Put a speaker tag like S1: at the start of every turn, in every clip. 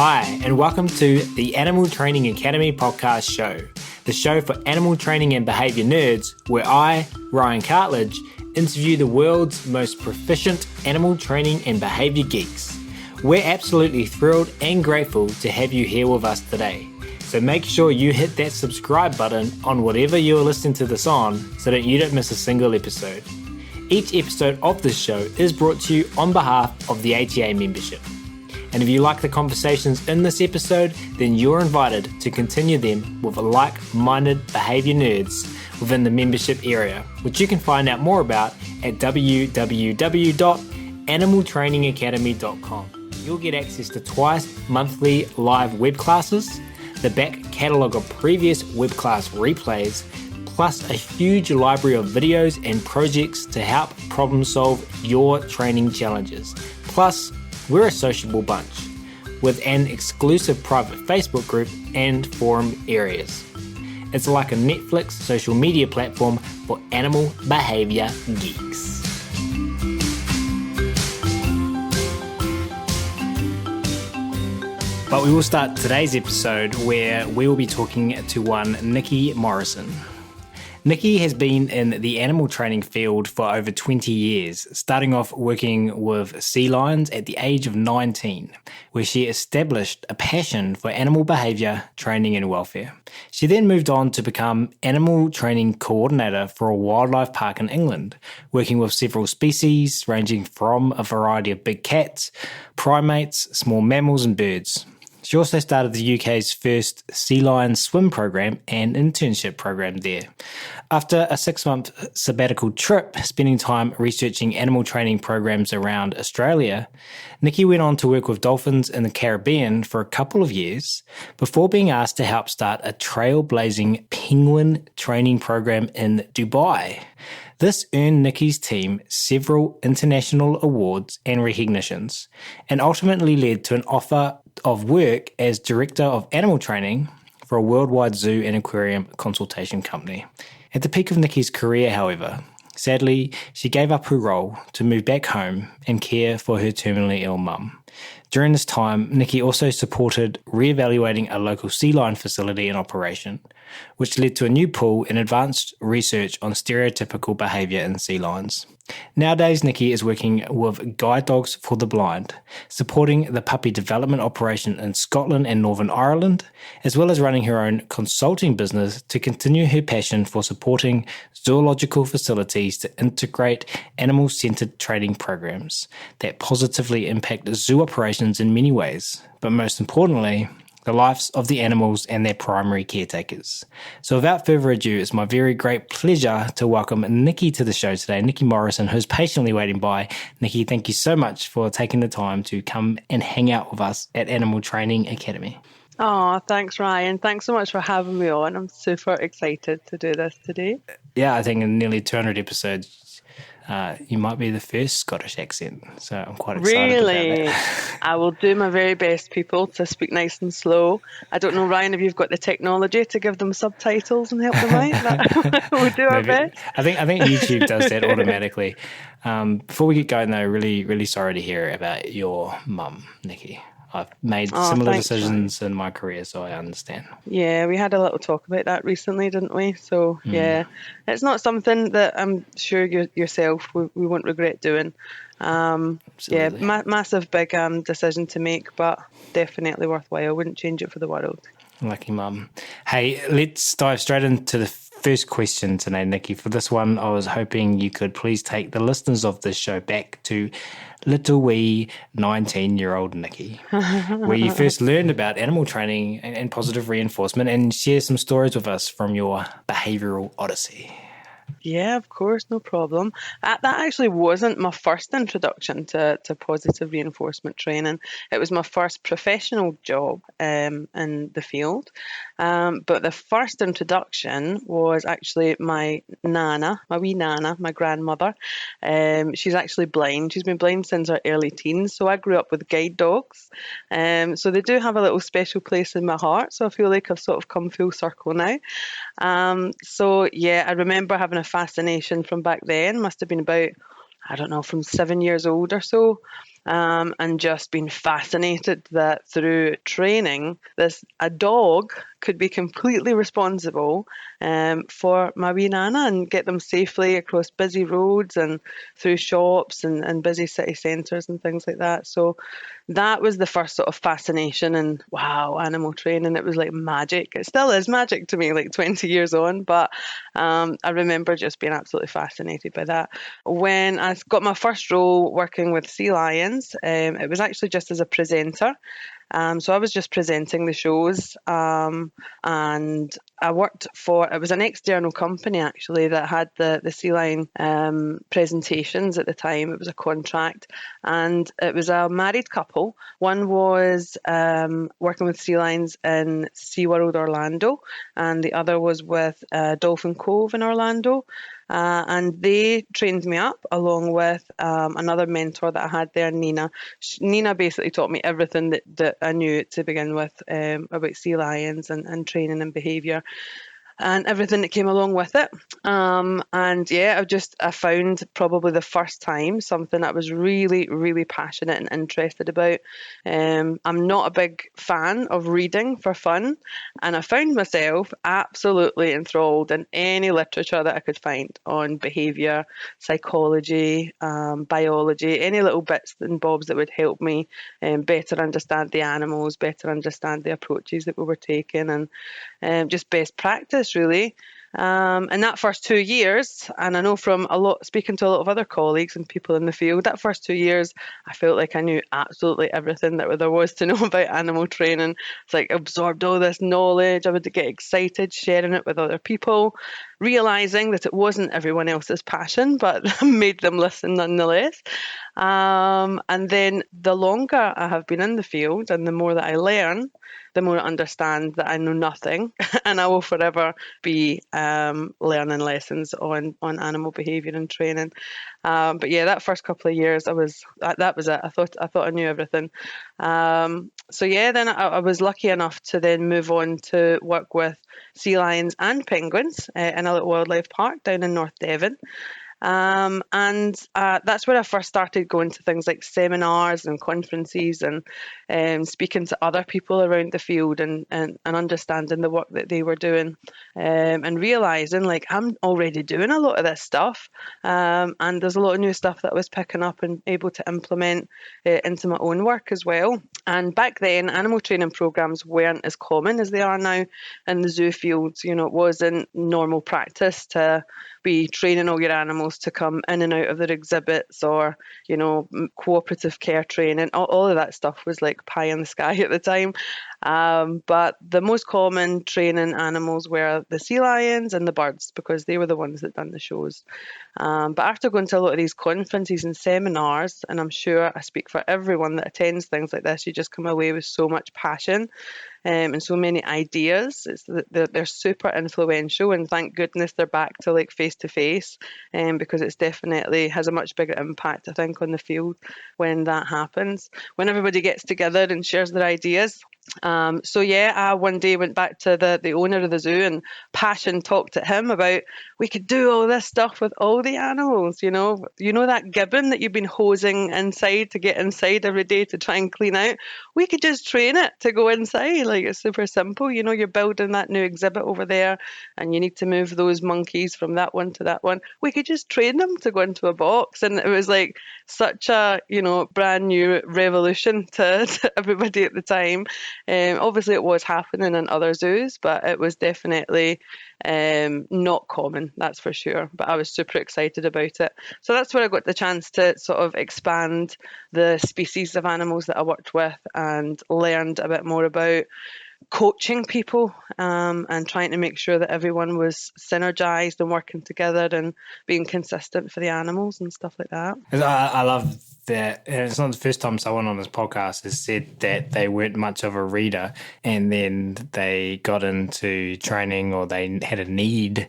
S1: Hi, and welcome to the Animal Training Academy podcast show, the show for animal training and behaviour nerds, where I, Ryan Cartledge, interview the world's most proficient animal training and behaviour geeks. We're absolutely thrilled and grateful to have you here with us today. So make sure you hit that subscribe button on whatever you're listening to this on so that you don't miss a single episode. Each episode of this show is brought to you on behalf of the ATA membership. And if you like the conversations in this episode, then you're invited to continue them with like-minded behaviour nerds within the membership area, which you can find out more about at www.animaltrainingacademy.com. You'll get access to twice monthly live web classes, the back catalogue of previous web class replays, plus a huge library of videos and projects to help problem solve your training challenges. Plus, we're a sociable bunch with an exclusive private Facebook group and forum areas. It's like a Netflix social media platform for animal behaviour geeks. But we will start today's episode where we will be talking to one Nikki Morrison. Nikki has been in the animal training field for over 20 years, starting off working with sea lions at the age of 19, where she established a passion for animal behaviour, training and welfare. She then moved on to become animal training coordinator for a wildlife park in England, working with several species ranging from a variety of big cats, primates, small mammals and birds. She also started the UK's first sea lion swim program and internship program there. After a 6-month sabbatical trip, spending time researching animal training programs around Australia, Nikki went on to work with dolphins in the Caribbean for a couple of years before being asked to help start a trailblazing penguin training program in Dubai. This earned Nikki's team several international awards and recognitions, and ultimately led to an offer of work as Director of Animal Training for a worldwide zoo and aquarium consultation company. At the peak of Nikki's career, however, sadly, she gave up her role to move back home and care for her terminally ill mum. During this time, Nikki also supported re-evaluating a local sea lion facility in operation, which led to a new pool and advanced research on stereotypical behaviour in sea lions. Nowadays, Nikki is working with Guide Dogs for the Blind, supporting the puppy development operation in Scotland and Northern Ireland, as well as running her own consulting business to continue her passion for supporting zoological facilities to integrate animal-centred training programs that positively impact zoo operations in many ways, but most importantly, the lives of the animals and their primary caretakers. So without further ado, it's my very great pleasure to welcome Nikki to the show today, Nikki Morrison, who's patiently waiting by. Nikki, thank you so much for taking the time to come and hang out with us at Animal Training Academy.
S2: Oh, thanks, Ryan. Thanks so much for having me on. I'm super excited to do this today.
S1: Yeah, I think in nearly 200 episodes, you might be the first Scottish accent, so I'm quite excited about that.
S2: I will do my very best, people, to speak nice and slow. I don't know, Ryan, if you've got the technology to give them subtitles and help them out. We'll do our best.
S1: I think YouTube does that automatically. Before we get going, though, really, really sorry to hear about your mum, Nikki. I've made similar decisions in my career, so I understand.
S2: Yeah, we had a little talk about that recently, didn't we? So, yeah, it's not something that I'm sure yourself we won't regret doing. Yeah, massive, big decision to make, but definitely worthwhile. Wouldn't change it for the world.
S1: Lucky mum. Hey, let's dive straight into the first question today, Nikki. For this one, I was hoping you could please take the listeners of this show back to little wee 19-year-old Nikki, where you first learned about animal training and positive reinforcement, and share some stories with us from your behavioural odyssey.
S2: Yeah, of course, no problem. That actually wasn't my first introduction to positive reinforcement training. It was my first professional job in the field. But the first introduction was actually my nana, my wee nana, my grandmother. She's actually blind. She's been blind since her early teens. So I grew up with guide dogs. So they do have a little special place in my heart. So I feel like I've sort of come full circle now. So yeah, I remember having a fascination from back then. Must have been about, I don't know, from 7 years old or so. and just been fascinated that through training, a dog could be completely responsible for my wee nana and get them safely across busy roads and through shops and busy city centres and things like that. So that was the first sort of fascination, and wow, animal training, it was like magic. It still is magic to me, like 20 years on, but I remember just being absolutely fascinated by that. When I got my first role working with sea lions, it was actually just as a presenter. So I was just presenting the shows, and I worked it was an external company actually that had the sea lion presentations at the time. It was a contract, and it was a married couple. One was working with sea lions in SeaWorld Orlando, and the other was with Dolphin Cove in Orlando. And they trained me up along with another mentor that I had there, Nina. Nina basically taught me everything that I knew to begin with about sea lions and training and behaviour and everything that came along with it. And yeah, I found probably the first time something that I was really, really passionate and interested about. I'm not a big fan of reading for fun, and I found myself absolutely enthralled in any literature that I could find on behaviour, psychology, biology, any little bits and bobs that would help me better understand the animals, better understand the approaches that we were taking, and just best practice really. In that first 2 years, and I know from speaking to a lot of other colleagues and people in the field, that first 2 years, I felt like I knew absolutely everything that there was to know about animal training. It's like I absorbed all this knowledge. I would get excited sharing it with other people, realizing that it wasn't everyone else's passion, but made them listen nonetheless. And then the longer I have been in the field and the more that I learn, the more I understand that I know nothing, and I will forever be learning lessons on animal behaviour and training. But yeah, that first couple of years, that was it. I thought I knew everything. So yeah, then I was lucky enough to then move on to work with sea lions and penguins in a little wildlife park down in North Devon. And that's where I first started going to things like seminars and conferences and speaking to other people around the field and understanding the work that they were doing, and realising like I'm already doing a lot of this stuff, and there's a lot of new stuff that I was picking up and able to implement into my own work as well. And back then, animal training programs weren't as common as they are now in the zoo fields. You know, it wasn't normal practice to be training all your animals to come in and out of their exhibits, or, you know, cooperative care training. All of that stuff was like pie in the sky at the time. But the most common training animals were the sea lions and the birds, because they were the ones that done the shows. But after going to a lot of these conferences and seminars, and I'm sure I speak for everyone that attends things like this, you just come away with so much passion and so many ideas. They're super influential, and thank goodness they're back to like face to face, because it's definitely has a much bigger impact, I think, on the field when that happens, when everybody gets together and shares their ideas. So yeah, I one day went back to the owner of the zoo and passion talked at him about we could do all this stuff with all the animals. You know that gibbon that you've been hosing inside to get inside every day to try and clean out. We could just train it to go inside. Like, it's super simple. You know, you're building that new exhibit over there, and you need to move those monkeys from that one to that one. We could just train them to go into a box, and it was like such a brand new revolution to everybody at the time. Obviously, it was happening in other zoos, but it was definitely not common, that's for sure. But I was super excited about it. So that's where I got the chance to sort of expand the species of animals that I worked with and learned a bit more about coaching people, and trying to make sure that everyone was synergized and working together and being consistent for the animals and stuff like that.
S1: I love that. And it's not the first time someone on this podcast has said that they weren't much of a reader, and then they got into training, or they had a need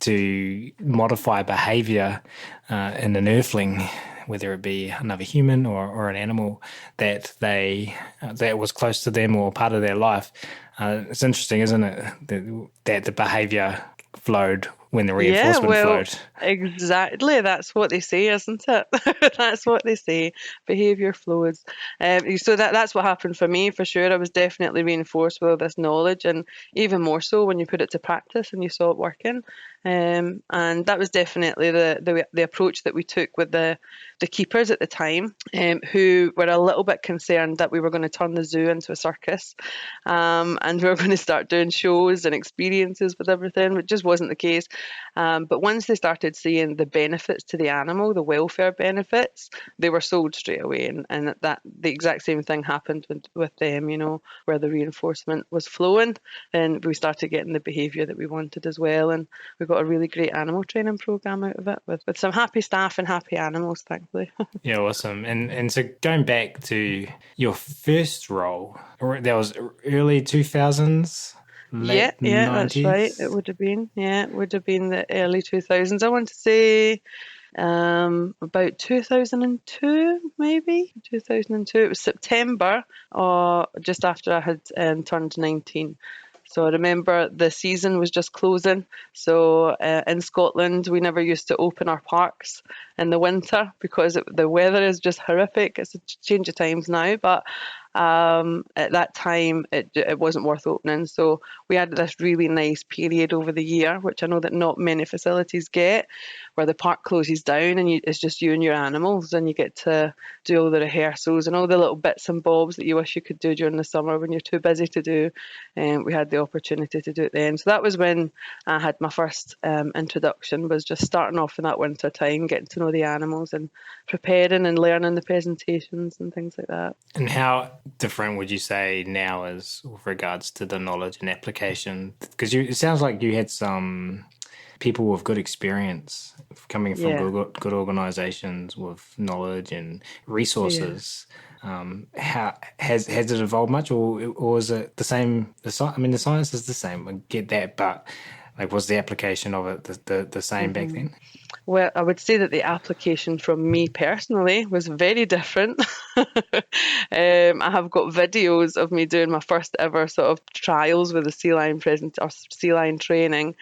S1: to modify behavior in an earthling, whether it be another human or an animal that was close to them or part of their life. It's interesting, isn't it, that the behaviour flowed when the reinforcement flowed.
S2: Exactly, that's what they say, isn't it? That's what they say. Behaviour flows. So that's what happened for me, for sure. I was definitely reinforced with all this knowledge, and even more so when you put it to practice and you saw it working. And that was definitely the approach that we took with the keepers at the time, who were a little bit concerned that we were going to turn the zoo into a circus, and we were going to start doing shows and experiences with everything, which just wasn't the case. But once they started seeing the benefits to the animal, the welfare benefits, they were sold straight away. And that the exact same thing happened with them, where the reinforcement was flowing, and we started getting the behaviour that we wanted as well. And we got a really great animal training program out of it with some happy staff and happy animals, thankfully.
S1: Yeah, awesome. And so going back to your first role, that was early 2000s,
S2: Yeah,
S1: late
S2: that's right. It
S1: 90s.
S2: would have been, it would have been the early 2000s. I want to say about 2002, maybe 2002. It was September, or just after I had turned 19. So I remember the season was just closing. So in Scotland, we never used to open our parks in the winter because the weather is just horrific. It's a change of times now, but at that time, it wasn't worth opening. So we had this really nice period over the year, which I know that not many facilities get, where the park closes down and it's just you and your animals, and you get to do all the rehearsals and all the little bits and bobs that you wish you could do during the summer when you're too busy to do. And we had the opportunity to do it then. So that was when I had my first introduction, was just starting off in that winter time, getting to know the animals and preparing and learning the presentations and things like that.
S1: And how different would you say now is with regards to the knowledge and application? Because it sounds like you had some people with good experience coming from good organizations with knowledge and resources. How has it evolved much, or is it the same? I mean, the science is the same. I get that, but like, was the application of it the same back then?
S2: Well, I would say that the application from me personally was very different. I have got videos of me doing my first ever sort of trials with the sea lion sea lion training.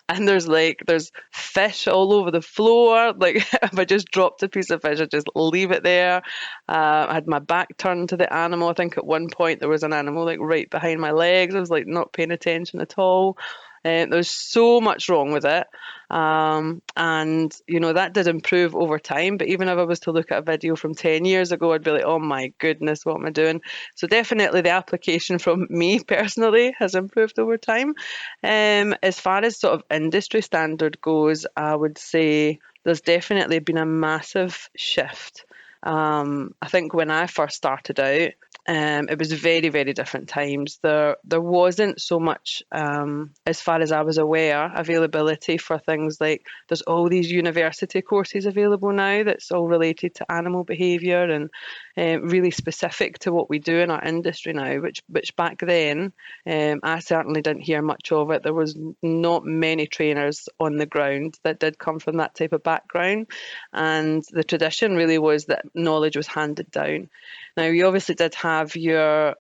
S2: And there's fish all over the floor. Like, if I just dropped a piece of fish, I'd just leave it there. I had my back turned to the animal. I think at one point there was an animal like right behind my legs. I was like not paying attention at all. There's so much wrong with it. And, that did improve over time. But even if I was to look at a video from 10 years ago, I'd be like, oh my goodness, what am I doing? So definitely the application from me personally has improved over time. As far as sort of industry standard goes, I would say there's definitely been a massive shift. I think when I first started out, it was very, very different times. There wasn't so much, as far as I was aware, availability for things like, there's all these university courses available now that's all related to animal behaviour and really specific to what we do in our industry now, which back then, I certainly didn't hear much of it. There was not many trainers on the ground that did come from that type of background. And the tradition really was that knowledge was handed down. Now, you obviously did have your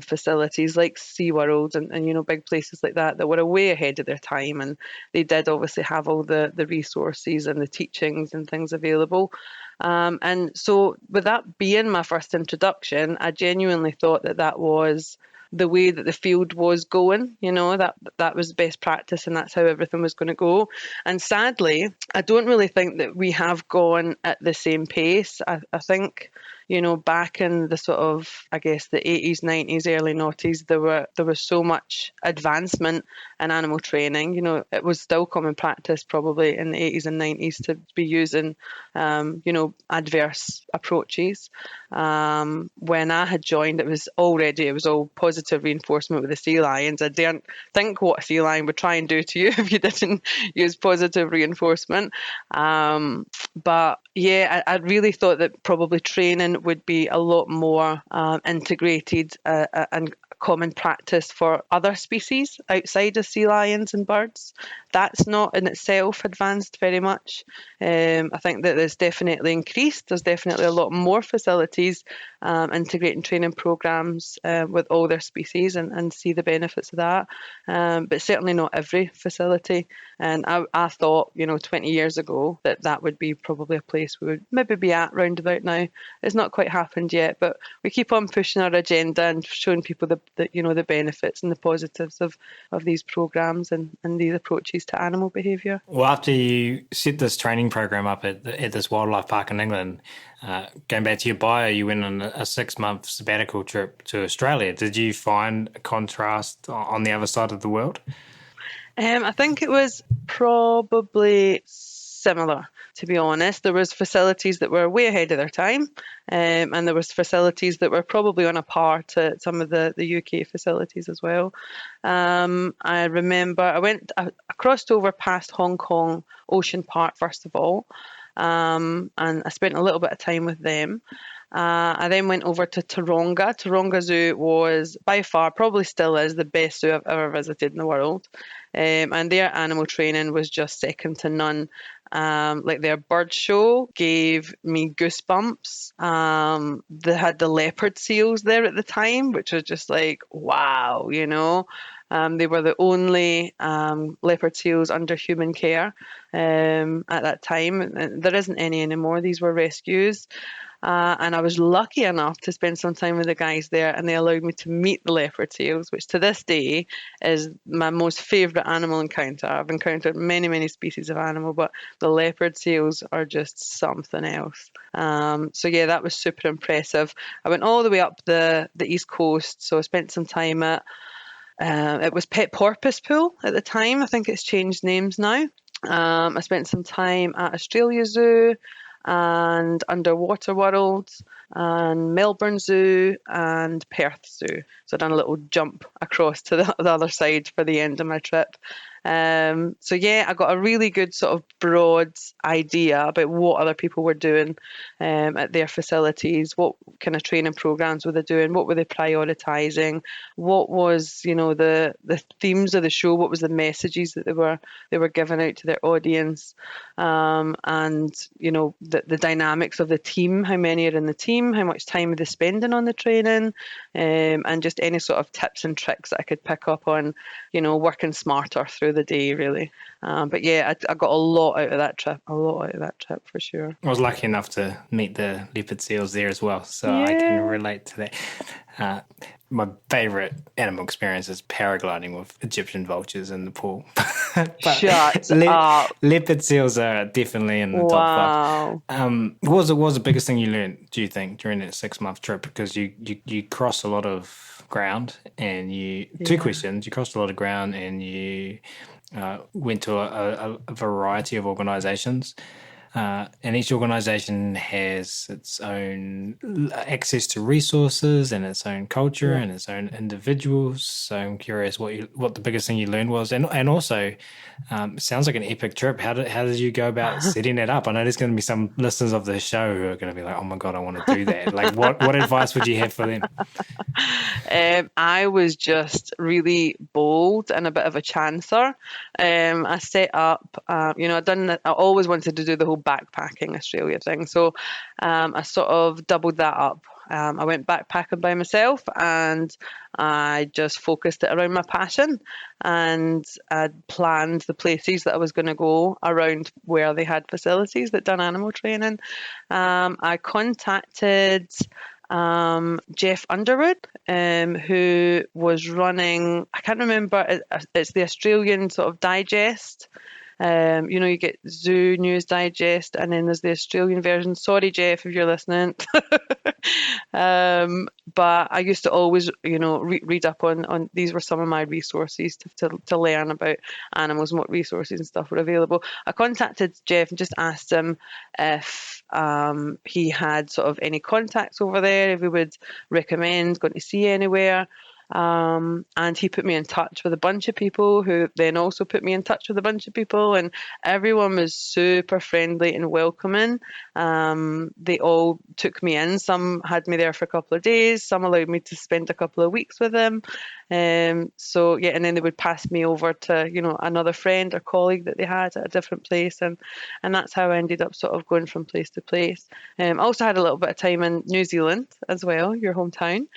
S2: facilities like SeaWorld and big places like that were way ahead of their time, and they did obviously have all the resources and the teachings and things available. And so with that being my first introduction, I genuinely thought that was the way that the field was going, that was best practice and that's how everything was going to go. And sadly, I don't really think that we have gone at the same pace. I think, back in the sort of, I guess, the 80s, 90s, early noughties, there was so much advancement in animal training. It was still common practice probably in the 80s and 90s to be using, adverse approaches. When I had joined, it was all positive reinforcement with the sea lions. I daren't think what a sea lion would try and do to you if you didn't use positive reinforcement. But yeah, I really thought that probably training would be a lot more integrated and common practice for other species outside of sea lions and birds. That's not in itself advanced very much. I think that it's definitely increased. There's definitely a lot more facilities integrating training programs with all their species and see the benefits of that. But certainly not every facility. And I thought, 20 years ago that would be probably a place we would maybe be at round about now. It's not quite happened yet, but we keep on pushing our agenda and showing people the benefits and the positives of these programs and these approaches to animal behaviour.
S1: Well, after you set this training program up at this wildlife park in England, going back to your bio, you went on a 6-month sabbatical trip to Australia. Did you find a contrast on the other side of the world?
S2: I think it was probably similar, to be honest. There was facilities that were way ahead of their time, and there was facilities that were probably on a par to some of the UK facilities as well. I remember I crossed over past Hong Kong Ocean Park first of all, and I spent a little bit of time with them. I then went over to Taronga. Taronga Zoo was by far, probably still is, the best zoo I've ever visited in the world. And their animal training was just second to none. Like their bird show gave me goosebumps. They had the leopard seals there at the time, which was just like, wow, They were the only leopard seals under human care at that time. There isn't any anymore. These were rescues. And I was lucky enough to spend some time with the guys there, and they allowed me to meet the leopard seals, which to this day is my most favourite animal encounter. I've encountered many, many species of animal, but the leopard seals are just something else. So yeah, that was super impressive. I went all the way up the east coast, so I spent some time at it was Pet Porpoise Pool at the time. I think it's changed names now. I spent some time at Australia Zoo and Underwater World and Melbourne Zoo and Perth Zoo. So I've done a little jump across to the other side for the end of my trip. So yeah, I got a really good sort of broad idea about what other people were doing at their facilities, what kind of training programs were they doing, what were they prioritising, what was, the themes of the show, what was the messages that they were giving out to their audience, and the dynamics of the team, how many are in the team, how much time are they spending on the training, and just any sort of tips and tricks that I could pick up on, working smarter through the day, really. But yeah, I got a lot out of that trip for sure.
S1: I was lucky enough to meet the leopard seals there as well, so yeah. I can relate to that. My favourite animal experience is paragliding with Egyptian vultures in the pool.
S2: Shut up.
S1: Leopard seals are definitely in the top 5. What was the biggest thing you learned, do you think, during that 6-month trip? Because you crossed a lot of ground, and two questions. You crossed a lot of ground, and you went to a variety of organisations. And each organisation has its own access to resources and its own culture and its own individuals. So I'm curious what the biggest thing you learned was, and also it sounds like an epic trip. How did you go about setting it up? I know there's going to be some listeners of the show who are going to be like, "Oh my god, I want to do that!" Like, what advice would you have for them?
S2: I was just really bold and a bit of a chancer. I set up, I always wanted to do the whole backpacking Australia thing. So I sort of doubled that up. I went backpacking by myself, and I just focused it around my passion, and I planned the places that I was going to go around where they had facilities that done animal training. I contacted Jeff Underwood, who was running, I can't remember, it's the Australian sort of digest. You get Zoo News Digest, and then there's the Australian version. Sorry, Jeff, if you're listening. But I used to always, read up on these were some of my resources to learn about animals and what resources and stuff were available. I contacted Jeff and just asked him if he had sort of any contacts over there, if he would recommend going to see anywhere. And he put me in touch with a bunch of people who then also put me in touch with a bunch of people, and everyone was super friendly and welcoming. They all took me in. Some had me there for a couple of days. Some allowed me to spend a couple of weeks with them. So yeah, and then they would pass me over to, another friend or colleague that they had at a different place, and that's how I ended up sort of going from place to place. I also had a little bit of time in New Zealand as well, your hometown.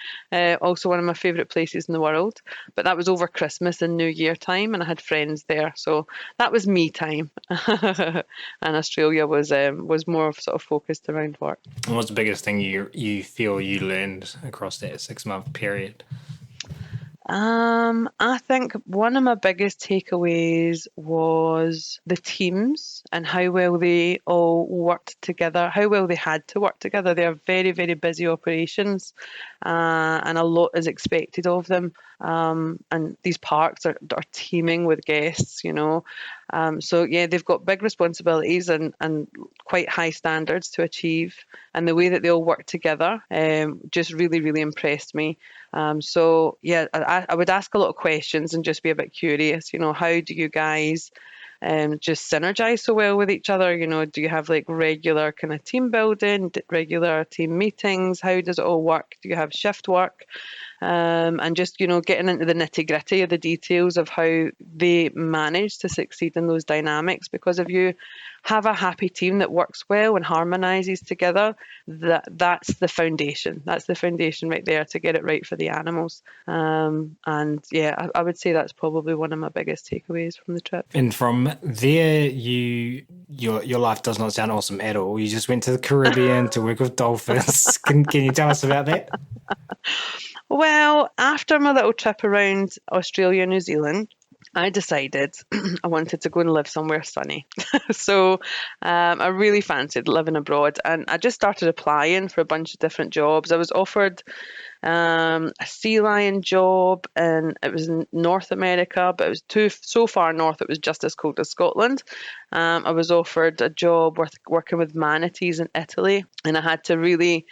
S2: Also one of my favourite places in the world. But that was over Christmas and New Year time, and I had friends there, so that was me time. And Australia was more sort of focused around work.
S1: And what's the biggest thing you feel you learned across that 6-month period?
S2: I think one of my biggest takeaways was the teams and how well they all worked together, how well they had to work together. They are very, very busy operations, and a lot is expected of them. And these parks are teeming with guests, So yeah, they've got big responsibilities and quite high standards to achieve. And the way that they all work together just really, really impressed me. So yeah, I would ask a lot of questions and just be a bit curious, how do you guys just synergize so well with each other? Do you have like regular kind of team building, regular team meetings? How does it all work? Do you have shift work? And just, getting into the nitty gritty of the details of how they manage to succeed in those dynamics. Because if you have a happy team that works well and harmonizes together, that's the foundation. That's the foundation right there to get it right for the animals. And yeah, I would say that's probably one of my biggest takeaways from the trip.
S1: And from there, your life does not sound awesome at all. You just went to the Caribbean to work with dolphins. Can you tell us about that?
S2: Well, after my little trip around Australia and New Zealand, I decided I wanted to go and live somewhere sunny. So I really fancied living abroad, and I just started applying for a bunch of different jobs. I was offered a sea lion job, and it was in North America, but it was so far north it was just as cold as Scotland. I was offered a job working with manatees in Italy, and I had to really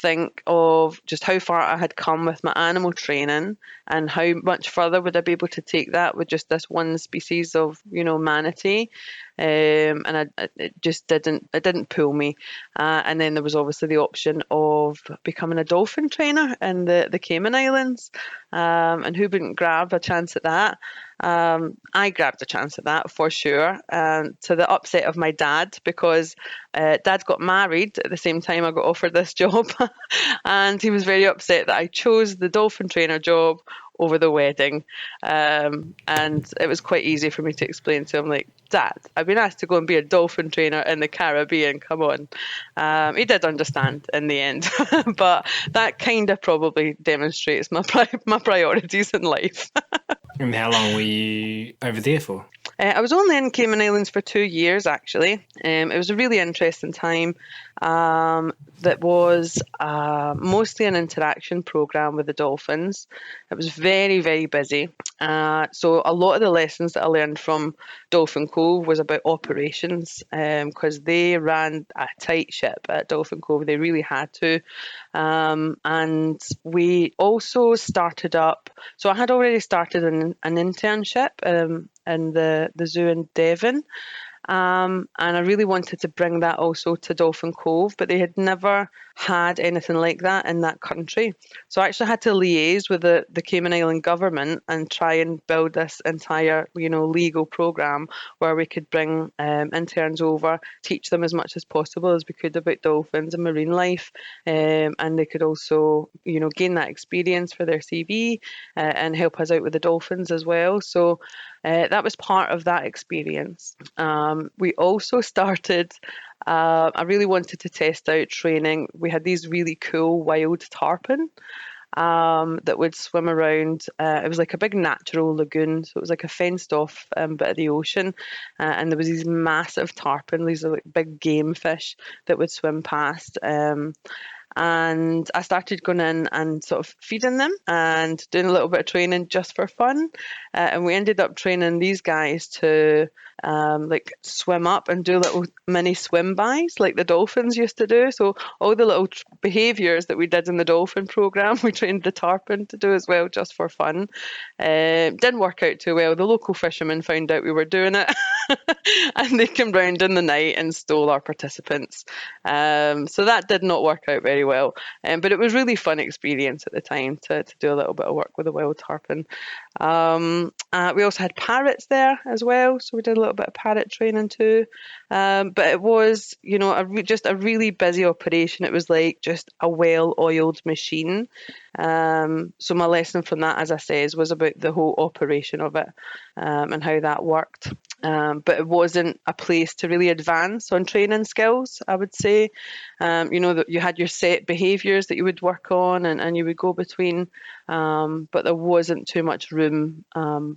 S2: think of just how far I had come with my animal training and how much further would I be able to take that with just this one species of, manatee. And it just didn't pull me. And then there was obviously the option of becoming a dolphin trainer in the Cayman Islands. And who wouldn't grab a chance at that? I grabbed a chance at that for sure, to the upset of my dad, because Dad got married at the same time I got offered this job. And he was very upset that I chose the dolphin trainer job over the wedding. And it was quite easy for me to explain to him, like, Dad, I've been asked to go and be a dolphin trainer in the Caribbean, come on. He did understand in the end, but that kind of probably demonstrates my priorities in life.
S1: And how long were you over there for?
S2: I was only in Cayman Islands for 2 years, actually. It was a really interesting time. That was mostly an interaction program with the dolphins. It was very, very busy. So a lot of the lessons that I learned from Dolphin Cove was about operations, because they ran a tight ship at Dolphin Cove. They really had to. And we also started up. So I had already started an internship in the zoo in Devon. And I really wanted to bring that also to Dolphin Cove, but they had never had anything like that in that country. So I actually had to liaise with the Cayman Island government and try and build this entire, legal program where we could bring interns over, teach them as much as possible as we could about dolphins and marine life, and they could also, gain that experience for their CV and help us out with the dolphins as well. So that was part of that experience. We also started, I really wanted to test out training. We had these really cool wild tarpon that would swim around. It was like a big natural lagoon, so it was like a fenced off bit of the ocean, and there was these massive tarpon, these are like big game fish that would swim past. And I started going in and sort of feeding them and doing a little bit of training just for fun. And we ended up training these guys to like swim up and do little mini swim bys like the dolphins used to do. So all the little behaviours that we did in the dolphin program, we trained the tarpon to do as well, just for fun. Didn't work out too well. The local fishermen found out we were doing it and they came round in the night and stole our participants. So that did not work out very well. But it was really fun experience at the time to do a little bit of work with a wild tarpon. We also had parrots there as well, so we did a little bit of parrot training too. But it was, just a really busy operation. It was like just a well-oiled machine. So my lesson from that, as I says, was about the whole operation of it, and how that worked. But it wasn't a place to really advance on training skills, I would say. That you had your set behaviours that you would work on and you would go between, but there wasn't too much room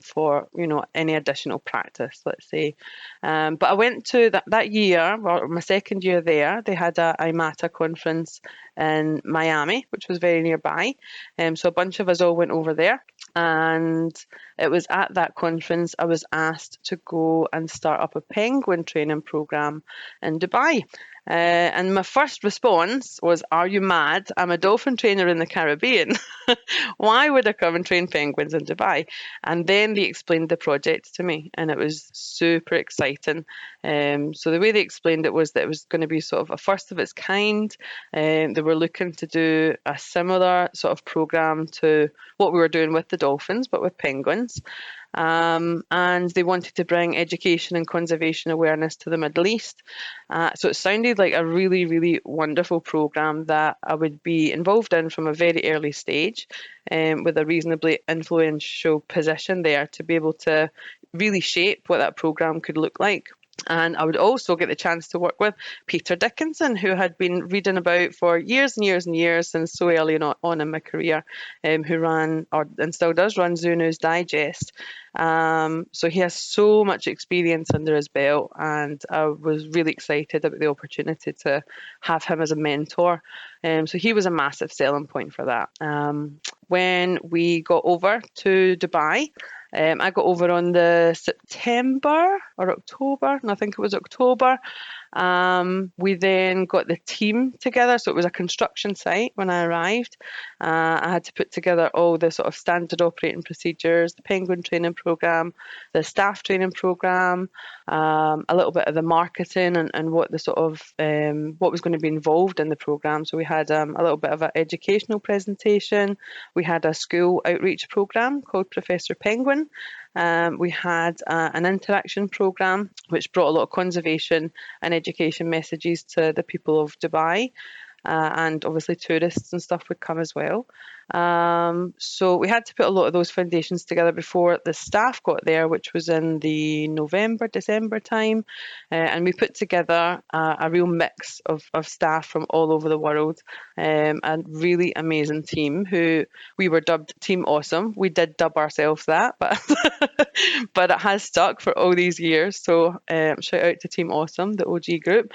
S2: for, any additional practice, let's say. But I went to that year, or my second year there, they had a IMATA conference in Miami, which was very nearby. So a bunch of us all went over there. And it was at that conference I was asked to go and start up a penguin training program in Dubai. And my first response was, "Are you mad? I'm a dolphin trainer in the Caribbean. Why would I come and train penguins in Dubai?" And then they explained the project to me, and it was super exciting. So the way they explained it was that it was going to be sort of a first of its kind. They were looking to do a similar sort of program to what we were doing with the dolphins, but with penguins. And they wanted to bring education and conservation awareness to the Middle East. So it sounded like a really, really wonderful program that I would be involved in from a very early stage, with a reasonably influential position there to be able to really shape what that program could look like. And I would also get the chance to work with Peter Dickinson, who had been reading about for years and years and years, since so early on in my career, who ran, and still does run, Zoo News Digest. So he has so much experience under his belt, and I was really excited about the opportunity to have him as a mentor. So he was a massive selling point for that. When we got over to Dubai, I got over on the September or October, and I think it was October. We then got the team together, so it was a construction site when I arrived. I had to put together all the sort of standard operating procedures, the penguin training program, the staff training program, a little bit of the marketing and what the sort of what was going to be involved in the program. So we had a little bit of an educational presentation. We had a school outreach program called Professor Penguin. We had an interaction program which brought a lot of conservation and education messages to the people of Dubai, and obviously tourists and stuff would come as well. So we had to put a lot of those foundations together before the staff got there, which was in the November, December time. And we put together a real mix of staff from all over the world, a really amazing team who we were dubbed Team Awesome. We did dub ourselves that, but but it has stuck for all these years. So shout out to Team Awesome, the OG group.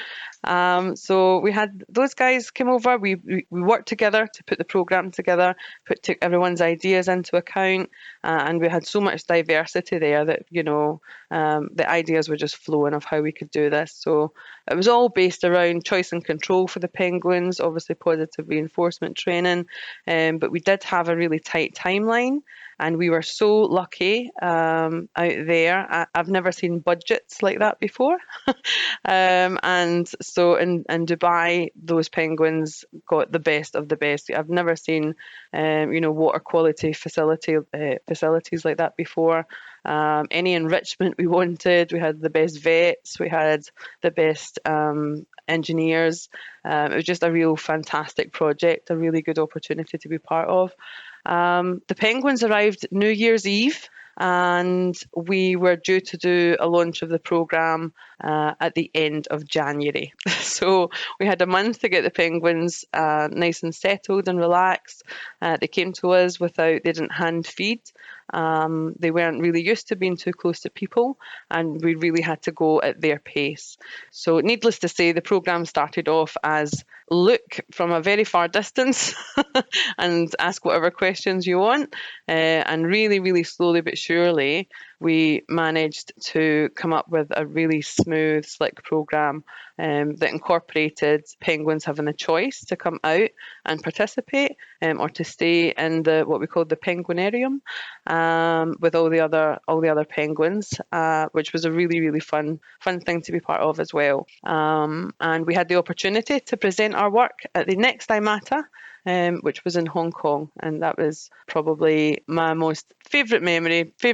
S2: So we had those guys came over. We worked together to put the program together, took everyone's ideas into account, and we had so much diversity there that the ideas were just flowing of how we could do this. So it was all based around choice and control for the penguins, obviously positive reinforcement training, but we did have a really tight timeline. And we were so lucky out there. I've never seen budgets like that before. And so in Dubai, those penguins got the best of the best. I've never seen, water quality facilities like that before. Any enrichment we wanted, we had the best vets, we had the best engineers. It was just a real fantastic project, a really good opportunity to be part of. The penguins arrived New Year's Eve, and we were due to do a launch of the program at the end of January. So we had a month to get the penguins nice and settled and relaxed. They came to us they didn't hand feed. They weren't really used to being too close to people, and we really had to go at their pace. So needless to say, the program started off as look from a very far distance and ask whatever questions you want, and really, really slowly but surely we managed to come up with a really smooth, slick program that incorporated penguins having the choice to come out and participate, or to stay in the what we called the penguinarium with all the other penguins, which was a really, really fun thing to be part of as well. And we had the opportunity to present our work at the next IMATA, which was in Hong Kong, and that was probably my most favourite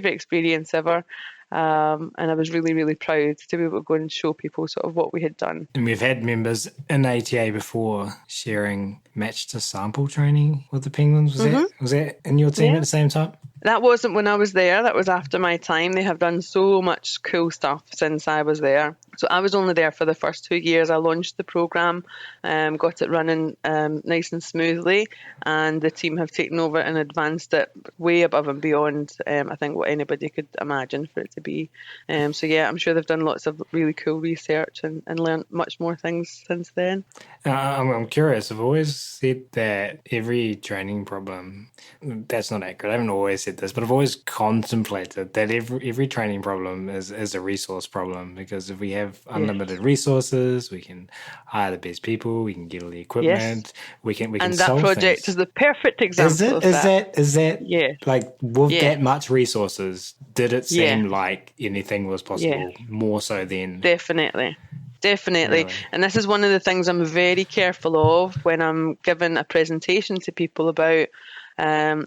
S2: experience ever. And I was really, really proud to be able to go and show people sort of what we had done.
S1: And we've had members in ATA before sharing match to sample training with the penguins. Was that in your team at the same time?
S2: That wasn't when I was there. That was after my time. They have done so much cool stuff since I was there. So I was only there for the first 2 years. I launched the program, got it running nice and smoothly, and the team have taken over and advanced it way above and beyond, I think, what anybody could imagine for it to be. So yeah, I'm sure they've done lots of really cool research and learned much more things since then.
S1: I'm curious. I've always said that every training problem, that's not accurate. I haven't always said this, but I've always contemplated that every training problem is a resource problem, because if we have unlimited resources, we can hire the best people, we can get all the equipment, we can
S2: and
S1: solve
S2: that project
S1: things.
S2: is the perfect example of that.
S1: Is that
S2: Yeah.
S1: like with that much resources, did it seem like anything was possible more so than
S2: Definitely.
S1: Really?
S2: And this is one of the things I'm very careful of when I'm giving a presentation to people about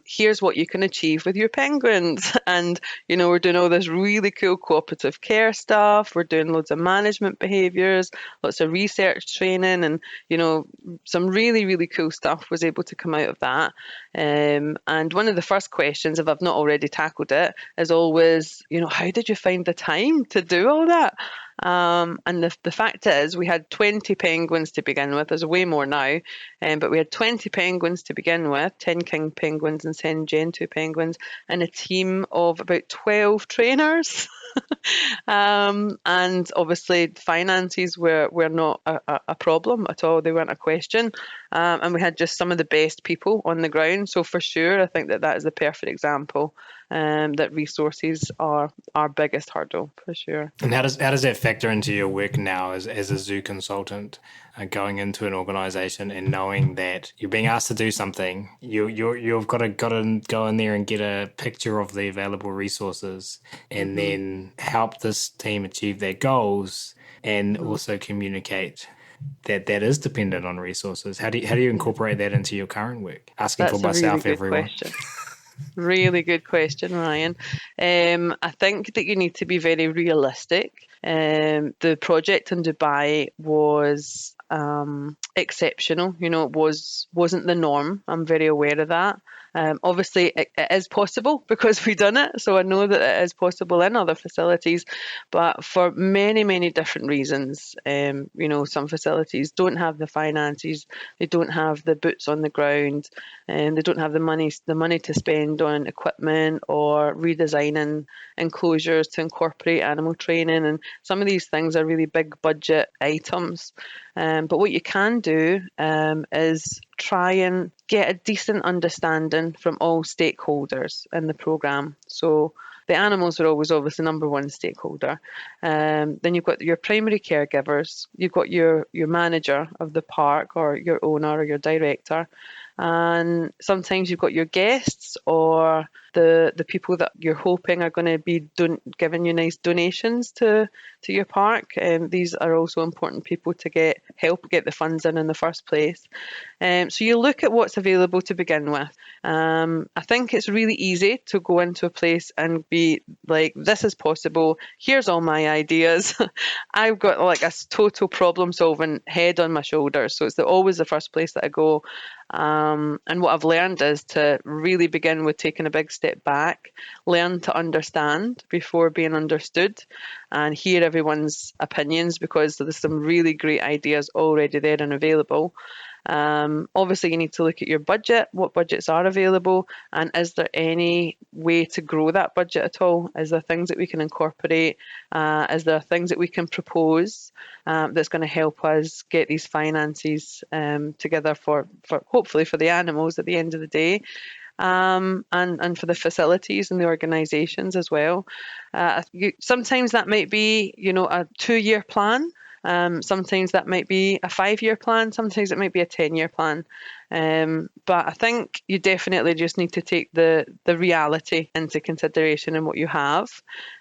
S2: here's what you can achieve with your penguins. And, you know, we're doing all this really cool cooperative care stuff. We're doing loads of management behaviours, lots of research training, and, you know, some really, really cool stuff was able to come out of that. And one of the first questions, if I've not already tackled it, is always, you know, how did you find the time to do all that? And the fact is, we had 20 penguins to begin with. There's way more now, but we had 20 penguins to begin with, 10 king penguins and 10 Gentoo penguins, and a team of about 12 trainers. And obviously finances were not a problem at all. They weren't a question. And we had just some of the best people on the ground. So for sure, I think that is the perfect example, that resources are our biggest hurdle, for sure.
S1: And how does that factor into your work now as a zoo consultant, going into an organisation and knowing that you're being asked to do something, you've got to go in there and get a picture of the available resources, and then help this team achieve their goals, and also communicate that is dependent on resources. How do you incorporate that into your current work? Asking
S2: That's
S1: for myself,
S2: a really good
S1: everyone.
S2: question. Really good question, Ryan. I think that you need to be very realistic. The project in Dubai was exceptional. You know, it wasn't the norm. I'm very aware of that. Obviously, it is possible because we've done it. So I know that it is possible in other facilities, but for many, many different reasons. You know, some facilities don't have the finances, they don't have the boots on the ground, and they don't have the money to spend on equipment or redesigning enclosures to incorporate animal training. And some of these things are really big budget items. But what you can do is try and get a decent understanding from all stakeholders in the programme. So the animals are always obviously number one stakeholder. Then you've got your primary caregivers, you've got your manager of the park, or your owner, or your director. And sometimes you've got your guests, or the people that you're hoping are going to be giving you nice donations to your park. These are also important people to help get the funds in the first place. So you look at what's available to begin with. I think it's really easy to go into a place and be like, this is possible, here's all my ideas. I've got like a total problem solving head on my shoulders, so it's always the first place that I go. And what I've learned is to really begin with taking a big step back, learn to understand before being understood, and hear everyone's opinions, because there's some really great ideas already there and available. Obviously, you need to look at your budget, what budgets are available, and is there any way to grow that budget at all? Is there things that we can incorporate? Is there things that we can propose that's going to help us get these finances together for hopefully for the animals at the end of the day? and for the facilities and the organisations as well. Sometimes that might be, a 2-year plan. Sometimes that might be a 5-year plan. Sometimes it might be a 10-year plan. But I think you definitely just need to take the reality into consideration in what you have.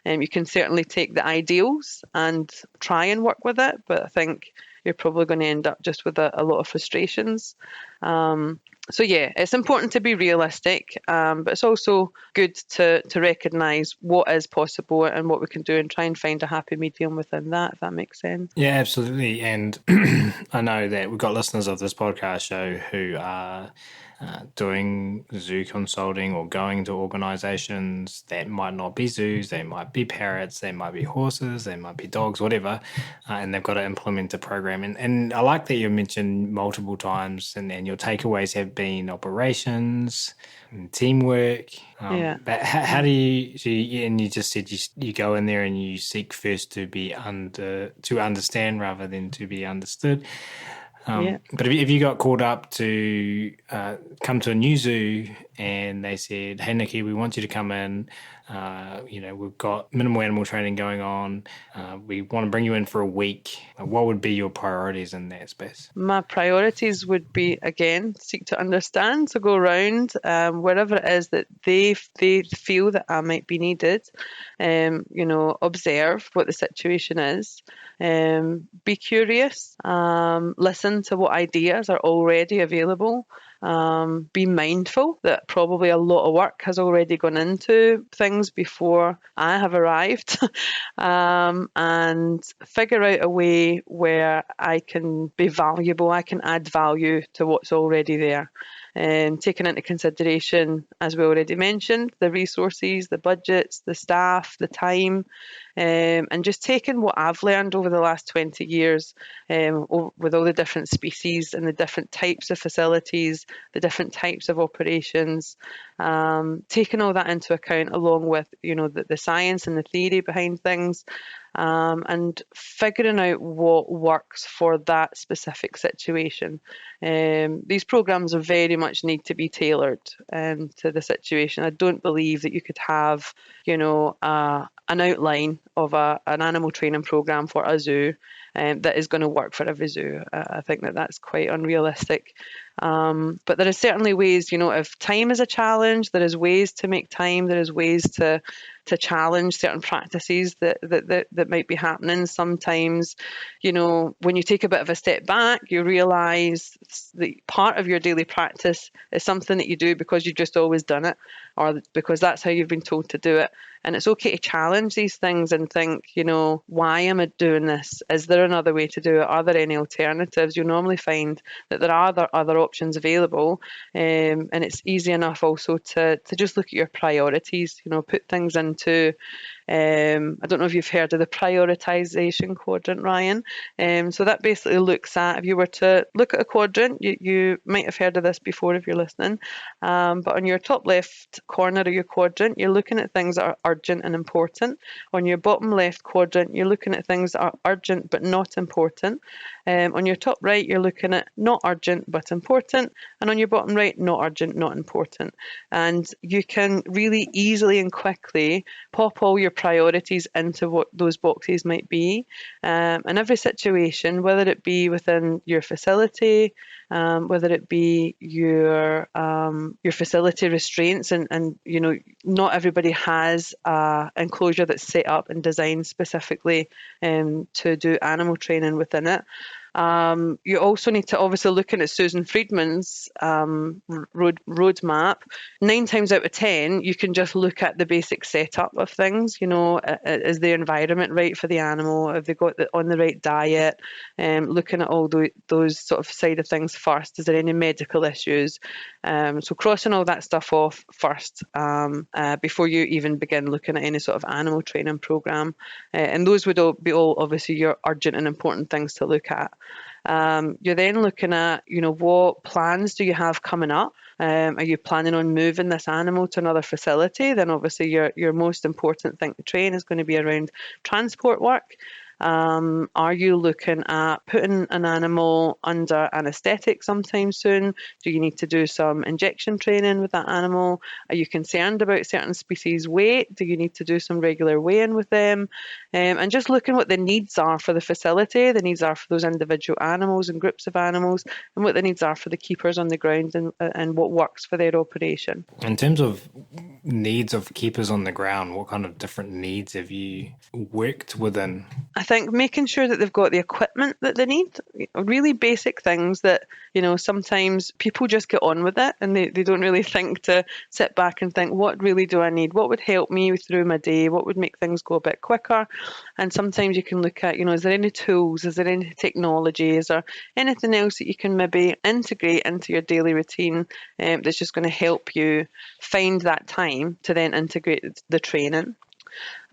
S2: You can certainly take the ideals and try and work with it, but I think you're probably going to end up just with a lot of frustrations. So yeah, it's important to be realistic, but it's also good to recognise what is possible and what we can do and try and find a happy medium within that, if that makes sense.
S1: Yeah, absolutely. And I know that we've got listeners of this podcast show who are doing zoo consulting or going to organisations that might not be zoos, they might be parrots, they might be horses, they might be dogs, whatever, and they've got to implement a program. And I like that you mentioned multiple times, and your takeaways have been operations and teamwork.
S2: Yeah.
S1: But how do you, and you just said you go in there and you seek first to be to understand rather than to be understood. But if you got called up to come to a new zoo and they said, "Hey, Nikki, we want you to come in. We've got minimal animal training going on. We want to bring you in for a week." What would be your priorities in that space?
S2: My priorities would be, again, seek to understand. So go around wherever it is that they feel that I might be needed. Observe what the situation is. Be curious. Listen to what ideas are already available. Be mindful that probably a lot of work has already gone into things before I have arrived, and figure out a way where I can be valuable, I can add value to what's already there. Taking into consideration, as we already mentioned, the resources, the budgets, the staff, the time, and just taking what I've learned over the last 20 years with all the different species and the different types of facilities, the different types of operations, taking all that into account along with, the science and the theory behind things, and figuring out what works for that specific situation. These programs very much need to be tailored to the situation. I don't believe that you could have, an outline of an animal training program for a zoo that is going to work for every zoo. I think that that's quite unrealistic. But there are certainly ways, if time is a challenge, there is ways to make time, there is ways to challenge certain practices that might be happening. Sometimes, when you take a bit of a step back, you realise that part of your daily practice is something that you do because you've just always done it, or because that's how you've been told to do it. And it's okay to challenge these things and think, why am I doing this? Is there another way to do it? Are there any alternatives? You'll normally find that there are other options available. And it's easy enough also to just look at your priorities, put things into, I don't know if you've heard of the prioritization quadrant, Ryan. So that basically looks at, if you were to look at a quadrant, you might have heard of this before if you're listening, but on your top left corner of your quadrant, you're looking at things that are urgent and important. On your bottom left quadrant, you're looking at things that are urgent but not important. On your top right, you're looking at not urgent but important. And on your bottom right, not urgent, not important. And you can really easily and quickly pop all your priorities into what those boxes might be. And every situation, whether it be within your facility, whether it be your facility restraints, and not everybody has an enclosure that's set up and designed specifically to do animal training within it. You also need to obviously look at Susan Friedman's roadmap. 9 times out of 10, you can just look at the basic setup of things. Is the environment right for the animal? Have they got on the right diet? Looking at all those sort of side of things first. Is there any medical issues? So crossing all that stuff off first before you even begin looking at any sort of animal training program. And those would all be obviously your urgent and important things to look at. You're then looking at, what plans do you have coming up? Are you planning on moving this animal to another facility? Then obviously your most important thing to train is going to be around transport work. Are you looking at putting an animal under anaesthetic sometime soon? Do you need to do some injection training with that animal? Are you concerned about certain species' weight? Do you need to do some regular weighing with them? And just looking what the needs are for the facility, the needs are for those individual animals and groups of animals, and what the needs are for the keepers on the ground, and what works for their operation.
S1: In terms of needs of keepers on the ground, what kind of different needs have you worked within?
S2: I think making sure that they've got the equipment that they need, really basic things that, sometimes people just get on with it and they don't really think to sit back and think, what really do I need? What would help me through my day? What would make things go a bit quicker? And sometimes you can look at, is there any tools? Is there any technology? Is there anything else that you can maybe integrate into your daily routine that's just going to help you find that time to then integrate the training?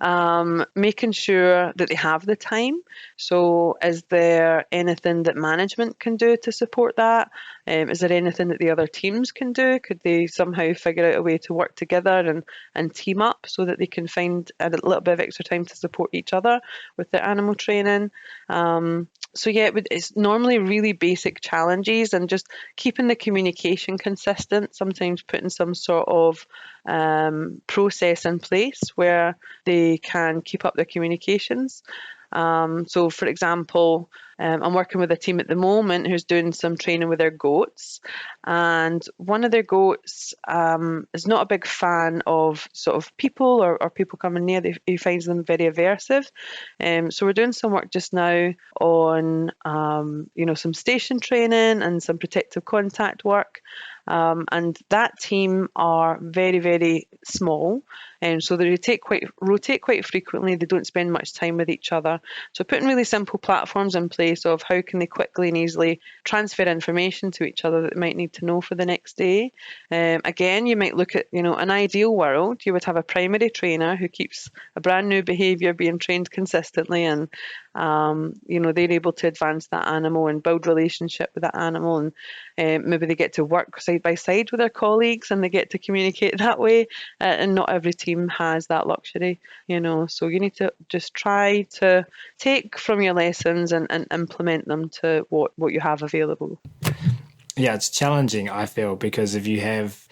S2: Making sure that they have the time. So is there anything that management can do to support that? Is there anything that the other teams can do? Could they somehow figure out a way to work together and team up so that they can find a little bit of extra time to support each other with their animal training? So yeah, it's normally really basic challenges, and just keeping the communication consistent, sometimes putting some sort of process in place where they can keep up their communications. So for example, I'm working with a team at the moment who's doing some training with their goats, and one of their goats is not a big fan of sort of people or people coming near. He finds them very aversive. So we're doing some work just now on some station training and some protective contact work. And that team are very, very small, and so they rotate quite frequently. They don't spend much time with each other. So putting really simple platforms in place of how can they quickly and easily transfer information to each other that they might need to know for the next day. Again, you might look at, an ideal world. You would have a primary trainer who keeps a brand new behaviour being trained consistently, and they're able to advance that animal and build relationship with that animal, and maybe they get to work side by side with their colleagues and they get to communicate that way, and not every team has that luxury, so you need to just try to take from your lessons and implement them to what you have available.
S1: Yeah, it's challenging, I feel, because if you have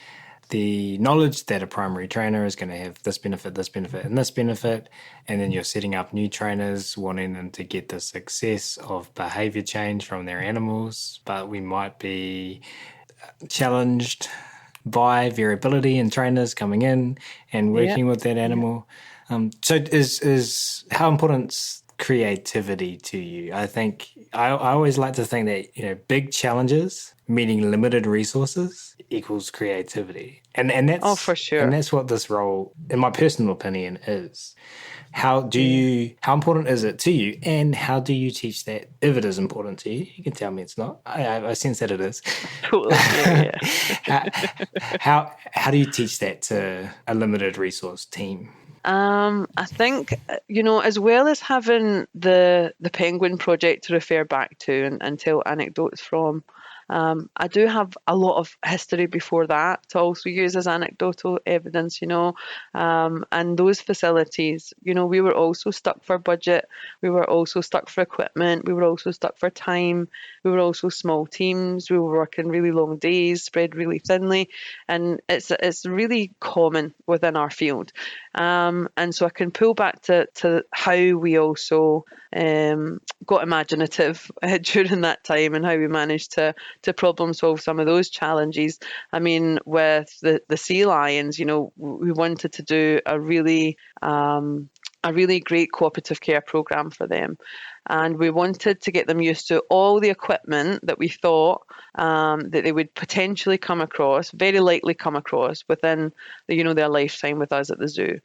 S1: the knowledge that a primary trainer is going to have this benefit, and this benefit, and then you're setting up new trainers wanting them to get the success of behaviour change from their animals, but we might be challenged by variability in trainers coming in and working with that animal. So is how important's creativity to you? I think I always like to think that big challenges meaning limited resources equals creativity, and that's
S2: for sure,
S1: and that's what this role, in my personal opinion, is. How important is it to you, and how do you teach that? If it is important to you, you can tell me it's not. I sense that it is.
S2: Totally. Yeah.
S1: How do you teach that to a limited resource team?
S2: I think, as well as having the Penguin project to refer back to and tell anecdotes from, I do have a lot of history before that to also use as anecdotal evidence, and those facilities, we were also stuck for budget. We were also stuck for equipment. We were also stuck for time. We were also small teams. We were working really long days, spread really thinly. And it's really common within our field. And so I can pull back to how we also got imaginative during that time, and how we managed to problem solve some of those challenges. I mean, with the sea lions, we wanted to do a really great cooperative care program for them. And we wanted to get them used to all the equipment that we thought that they would potentially come across, very likely come across within their lifetime with us at the zoo.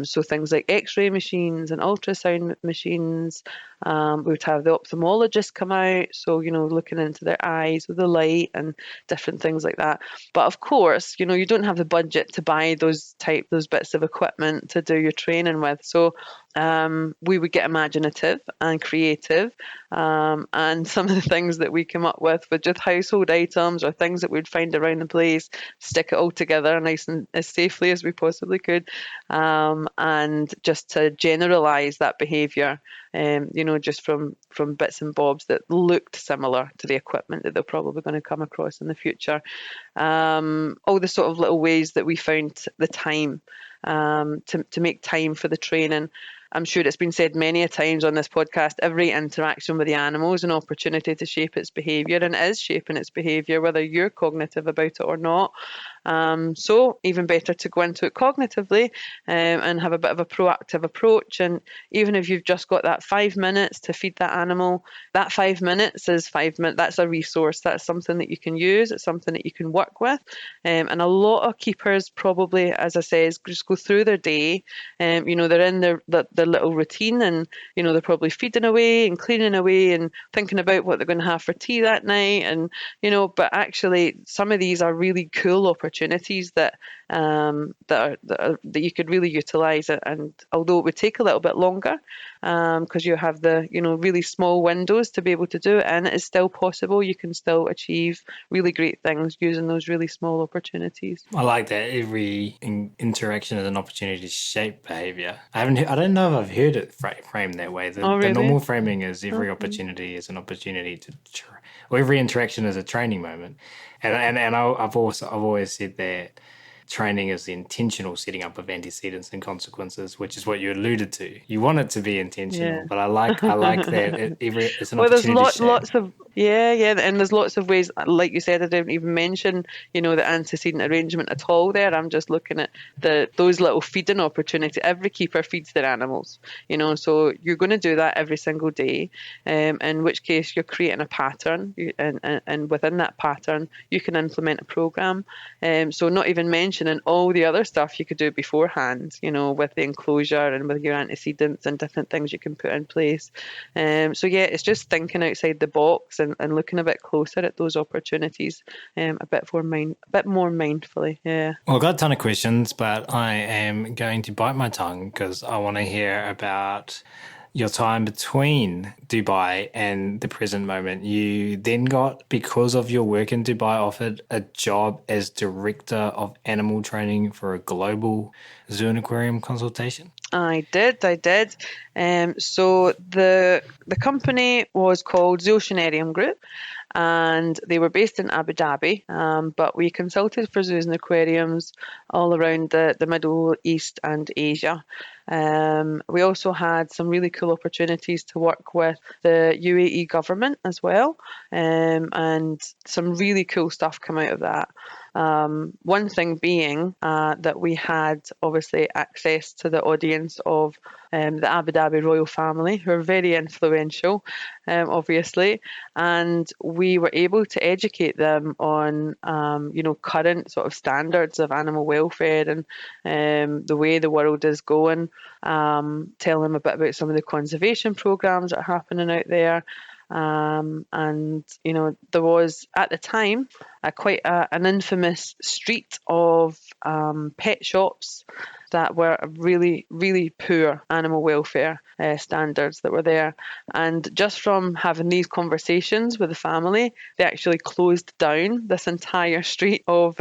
S2: So things like X-ray machines and ultrasound machines. We would have the ophthalmologist come out, so looking into their eyes with the light and different things like that. But of course, you don't have the budget to buy those bits of equipment to do your training with. So we would get imaginative and creative, and some of the things that we came up with were just household items or things that we'd find around the place, stick it all together nice and as safely as we possibly could, and just to generalize that behavior just from bits and bobs that looked similar to the equipment that they're probably going to come across in the future. All the sort of little ways that we found the time to make time for the training. I'm sure it's been said many a times on this podcast, every interaction with the animal is an opportunity to shape its behaviour, and it is shaping its behaviour, whether you're cognitive about it or not. So even better to go into it cognitively and have a bit of a proactive approach. And even if you've just got that 5 minutes to feed that animal, that 5 minutes is 5 minutes. That's a resource. That's something that you can use. It's something that you can work with. And a lot of keepers probably, as I say, just go through their day. They're in their little routine, and they're probably feeding away and cleaning away and thinking about what they're going to have for tea that night. And but actually, some of these are really cool opportunities that you could really utilize it. And although it would take a little bit longer, because you have the really small windows to be able to do it, and it is still possible. You can still achieve really great things using those really small opportunities.
S1: I like that every interaction is an opportunity to shape behaviour. I don't know if I've heard it framed that way. The normal framing is every opportunity is an opportunity to, or every interaction is a training moment. And I've always said that training is the intentional setting up of antecedents and consequences, which is what you alluded to. You want it to be intentional, but I like that it's an opportunity. Well, there's
S2: lots of and there's lots of ways. Like you said, I didn't even mention the antecedent arrangement at all. There, I'm just looking at those little feeding opportunities. Every keeper feeds their animals, so you're going to do that every single day. In which case, you're creating a pattern, and within that pattern, you can implement a program. So not even mentioning all the other stuff you could do beforehand, with the enclosure and with your antecedents and different things you can put in place. It's just thinking outside the box and looking a bit closer at those opportunities, a bit more mindfully. Yeah.
S1: Well, I've got a ton of questions, but I am going to bite my tongue because I want to hear about your time between Dubai and the present moment. You then got, because of your work in Dubai, offered a job as Director of Animal Training for a global zoo and aquarium consultation.
S2: I did. So the company was called Zoo Oceanarium Group, and they were based in Abu Dhabi, but we consulted for zoos and aquariums all around the Middle East and Asia. We also had some really cool opportunities to work with the UAE government as well, and some really cool stuff come out of that. One thing being that we had obviously access to the audience of the Abu Dhabi royal family, who are very influential, obviously, and we were able to educate them on current sort of standards of animal welfare and the way the world is going. Tell them a bit about some of the conservation programs that are happening out there. And there was at the time quite an infamous street of pet shops that were really, really poor animal welfare standards that were there. And just from having these conversations with the family, they actually closed down this entire street of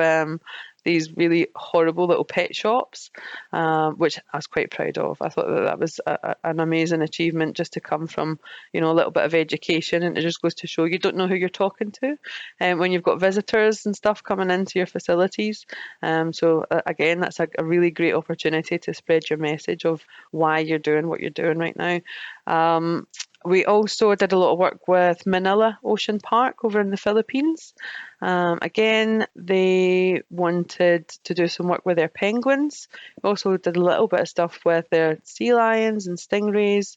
S2: these really horrible little pet shops, which I was quite proud of. I thought that was an amazing achievement, just to come from, a little bit of education. And it just goes to show you don't know who you're talking to when you've got visitors and stuff coming into your facilities. So again, that's a really great opportunity to spread your message of why you're doing what you're doing right now. We also did a lot of work with Manila Ocean Park over in the Philippines. Again, they wanted to do some work with their penguins. We also did a little bit of stuff with their sea lions and stingrays,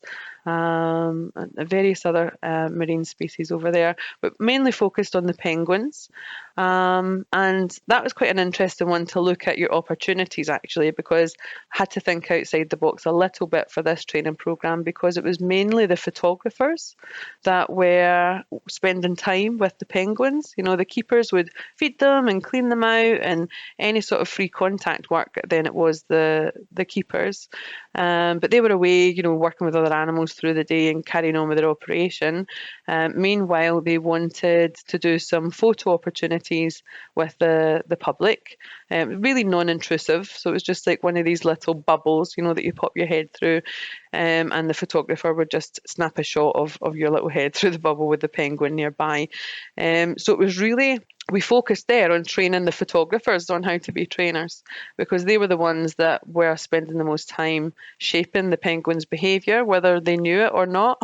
S2: and various other marine species over there, but mainly focused on the penguins. And that was quite an interesting one to look at your opportunities, actually, because I had to think outside the box a little bit for this training program, because it was mainly the photographers that were spending time with the penguins. The keepers would feed them and clean them out, and any sort of free contact work, then it was the keepers. But they were away, working with other animals through the day and carrying on with their operation. Meanwhile, they wanted to do some photo opportunities with the public, really non-intrusive. So it was just like one of these little bubbles, that you pop your head through, and the photographer would just snap a shot of your little head through the bubble with the penguin nearby. So it was really, we focused there on training the photographers on how to be trainers, because they were the ones that were spending the most time shaping the penguins' behaviour, whether they knew it or not.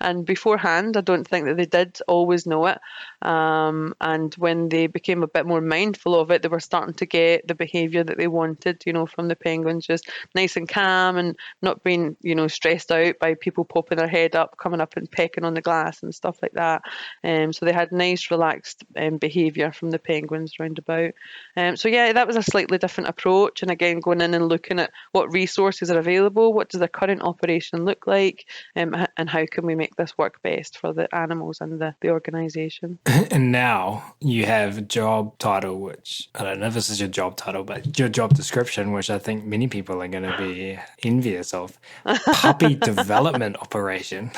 S2: And beforehand, I don't think that they did always know it. And when they became a bit more mindful of it, they were starting to get the behaviour that they wanted, from the penguins, just nice and calm and not being, stressed out by people popping their head up, coming up and pecking on the glass and stuff like that. So they had nice, relaxed behaviour from the penguins round about. So yeah, that was a slightly different approach. And again, going in and looking at what resources are available, what does the current operation look like, and how can we make this work best for the animals and the organisation.
S1: And now you have a job title, which I don't know if this is your job title, but your job description, which I think many people are going to be envious of. Puppy development operation.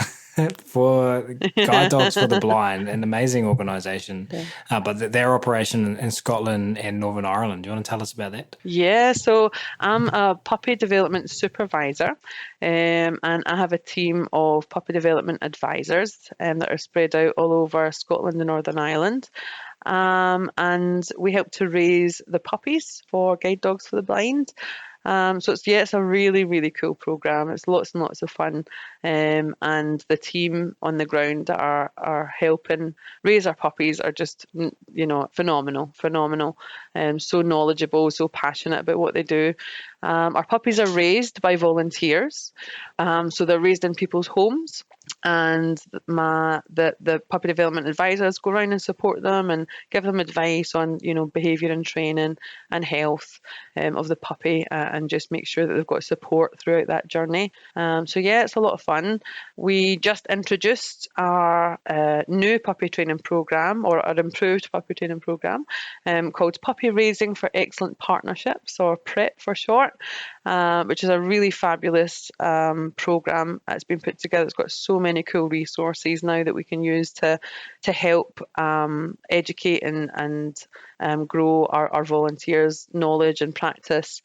S1: For Guide Dogs for the Blind, an amazing organisation, but their operation in Scotland and Northern Ireland. Do you want to tell us about that?
S2: Yeah, so I'm a puppy development supervisor, and I have a team of puppy development advisors that are spread out all over Scotland and Northern Ireland. And we help to raise the puppies for Guide Dogs for the Blind. So it's a really, really cool program. It's lots and lots of fun. And the team on the ground that are helping raise our puppies are just, phenomenal. So knowledgeable, so passionate about what they do. Our puppies are raised by volunteers. So they're raised in people's homes. And the puppy development advisors go around and support them and give them advice on behaviour and training and health of the puppy, and just make sure that they've got support throughout that journey. So yeah, it's a lot of fun. We just introduced our new puppy training programme, or our improved puppy training programme, called Puppy Raising for Excellent Partnerships, or PREP for short, which is a really fabulous programme that's been put together. It's got so many cool resources now that we can use to help educate and grow our volunteers' knowledge and practice.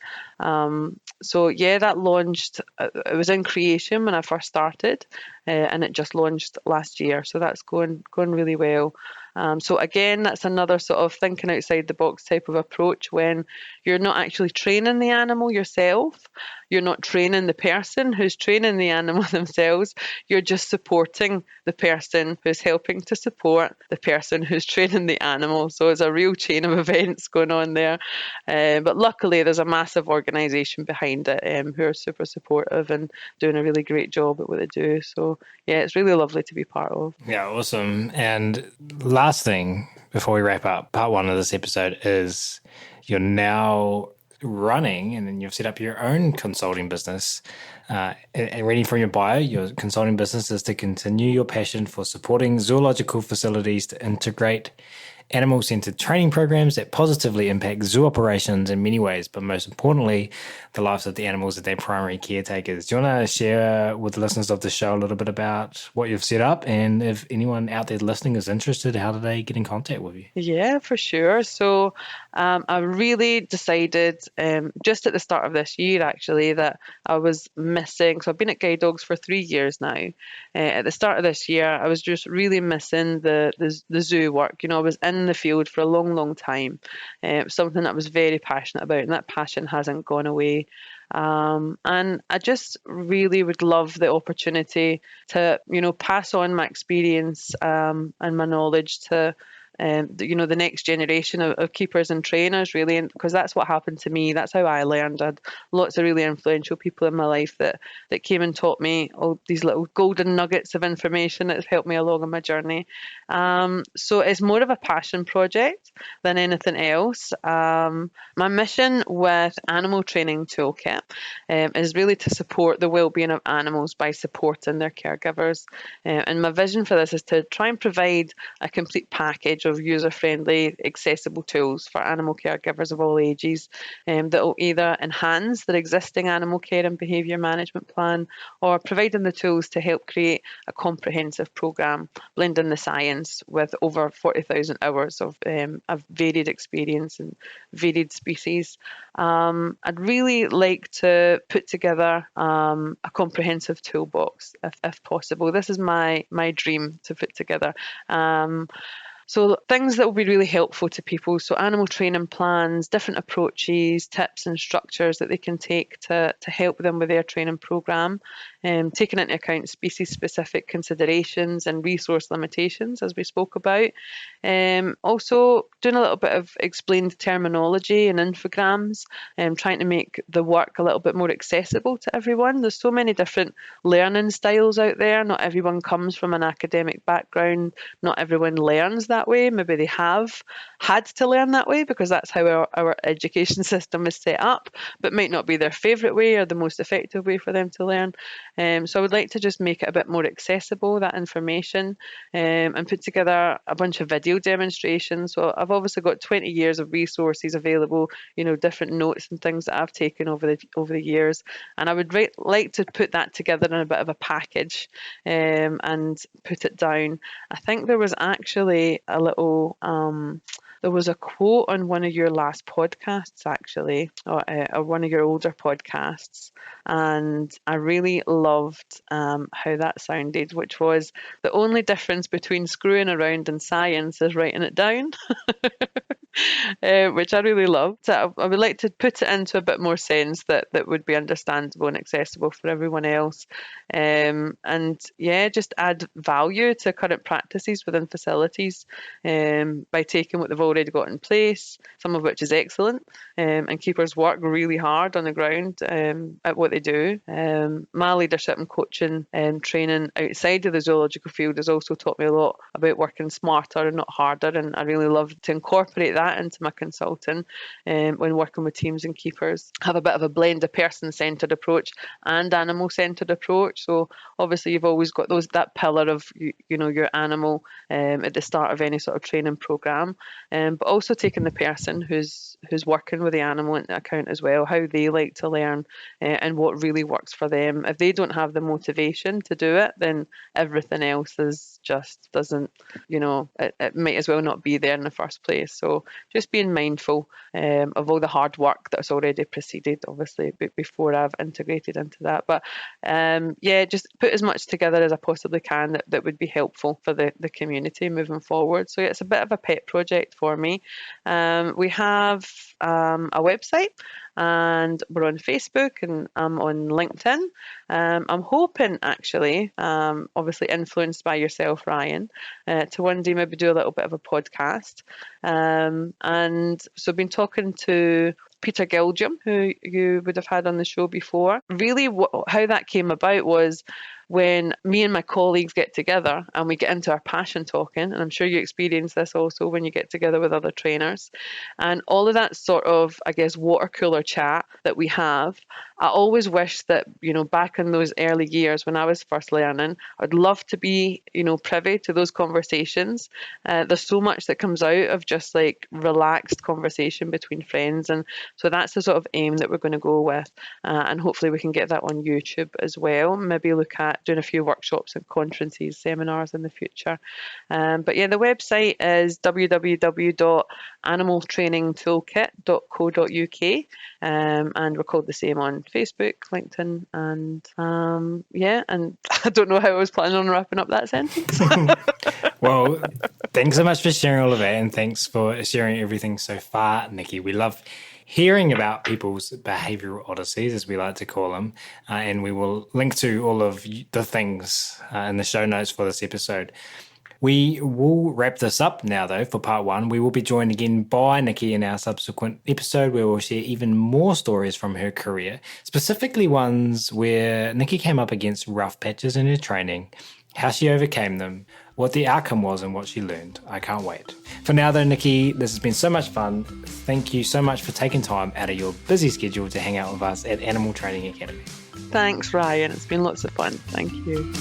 S2: So yeah, that launched, it was in creation when I first started, and it just launched last year. So that's going really well. So again, that's another sort of thinking outside the box type of approach, when you're not actually training the animal yourself. You're not training the person who's training the animal themselves. You're just supporting the person who's helping to support the person who's training the animal. So it's a real chain of events going on there. But luckily, there's a massive organisation behind it who are super supportive and doing a really great job at what they do. So yeah, it's really lovely to be part of.
S1: Yeah, awesome. And last thing before we wrap up, part one of this episode is you're now running, and then you've set up your own consulting business. And reading from your bio, your consulting business is to continue your passion for supporting zoological facilities to integrate animal-centered training programs that positively impact zoo operations in many ways, but most importantly, the lives of the animals that they're primary caretakers. Do you want to share with the listeners of the show a little bit about what you've set up, and if anyone out there listening is interested, how do they get in contact with you?
S2: Yeah, for sure. So I really decided just at the start of this year, actually, that I was missing. So I've been at Guide Dogs for 3 years now. At the start of this year, I was just really missing the zoo work. I was in the field for a long, long time. Something that I was very passionate about, and that passion hasn't gone away. And I just really would love the opportunity to, pass on my experience and my knowledge to the next generation of keepers and trainers, really, and because that's what happened to me. That's how I learned. I had lots of really influential people in my life that came and taught me all these little golden nuggets of information that have helped me along on my journey. So it's more of a passion project than anything else. My mission with Animal Training Toolkit is really to support the well-being of animals by supporting their caregivers. And my vision for this is to try and provide a complete package of user-friendly, accessible tools for animal caregivers of all ages that will either enhance their existing animal care and behaviour management plan, or provide them the tools to help create a comprehensive programme, blending the science with over 40,000 hours of varied experience and varied species. I'd really like to put together a comprehensive toolbox, if possible. This is my dream to put together. So things that will be really helpful to people. So animal training plans, different approaches, tips and structures that they can take to help them with their training programme, taking into account species-specific considerations and resource limitations, as we spoke about. Also doing a little bit of explained terminology and infograms, trying to make the work a little bit more accessible to everyone. There's so many different learning styles out there. Not everyone comes from an academic background. Not everyone learns that way. Maybe they have had to learn that way because that's how our education system is set up, but might not be their favourite way or the most effective way for them to learn. So I would like to just make it a bit more accessible, that information, and put together a bunch of video demonstrations. So I've obviously got 20 years of resources available, different notes and things that I've taken over the years, and I would like to put that together in a bit of a package and put it down. I think there was actually there was a quote on one of your last podcasts, actually, or one of your older podcasts, and I really loved how that sounded, which was, the only difference between screwing around and science is writing it down. Which I really loved. So I would like to put it into a bit more sense that would be understandable and accessible for everyone else. And yeah, just add value to current practices within facilities by taking what they've already got in place, some of which is excellent, and keepers work really hard on the ground at what they do. My leadership and coaching training outside of the zoological field has also taught me a lot about working smarter and not harder, and I really love to incorporate that into my consulting when working with teams and keepers. Have a bit of a blend of person-centred approach and animal-centred approach. So obviously you've always got that pillar of your animal at the start of any sort of training programme, but also taking the person who's working with the animal into account as well, how they like to learn and what really works for them. If they don't have the motivation to do it, then everything else doesn't, it might as well not be there in the first place. So just being mindful of all the hard work that's already preceded, obviously, before I've integrated into that. But yeah, just put as much together as I possibly can that would be helpful for the community moving forward. So yeah, it's a bit of a pet project for me. We have a website, and we're on Facebook, and I'm on LinkedIn. I'm hoping, actually, obviously influenced by yourself, Ryan, to one day maybe do a little bit of a podcast. And so I've been talking to Peter Gilgium, who you would have had on the show before. Really, how that came about was when me and my colleagues get together and we get into our passion talking, and I'm sure you experience this also when you get together with other trainers, and all of that sort of, I guess, water cooler chat that we have. I always wish that, back in those early years when I was first learning, I'd love to be, privy to those conversations. There's so much that comes out of just like relaxed conversation between friends, and so that's the sort of aim that we're going to go with, and hopefully we can get that on YouTube as well. Maybe look at doing a few workshops and conferences, seminars in the future. But yeah, the website is www.animaltrainingtoolkit.co.uk, and we're called the same on Facebook, LinkedIn, and yeah, and I don't know how I was planning on wrapping up that sentence.
S1: Well, thanks so much for sharing all of that, and thanks for sharing everything so far, Nikki. We love hearing about people's behavioural odysseys, as we like to call them, and we will link to all of the things in the show notes for this episode. We will wrap this up now, though, for part one. We will be joined again by Nikki in our subsequent episode, where we'll share even more stories from her career, specifically ones where Nikki came up against rough patches in her training, how she overcame them, what the outcome was, and what she learned. I can't wait. For now, though, Nikki, this has been so much fun. Thank you so much for taking time out of your busy schedule to hang out with us at Animal Training Academy.
S2: Thanks, Ryan. It's been lots of fun. Thank you.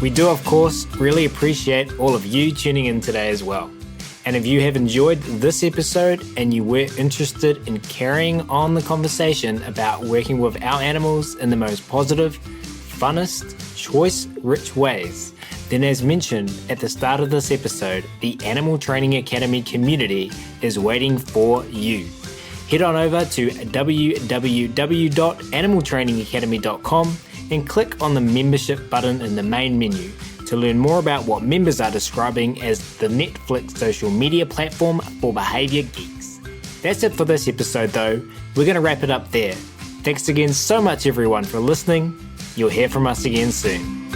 S1: We do, of course, really appreciate all of you tuning in today as well. And if you have enjoyed this episode and you were interested in carrying on the conversation about working with our animals in the most positive, funnest, choice-rich ways, then as mentioned at the start of this episode, the Animal Training Academy community is waiting for you. Head on over to www.animaltrainingacademy.com and click on the membership button in the main menu to learn more about what members are describing as the Netflix social media platform for behaviour geeks. That's it for this episode though. We're going to wrap it up there. Thanks again so much everyone for listening. You'll hear from us again soon.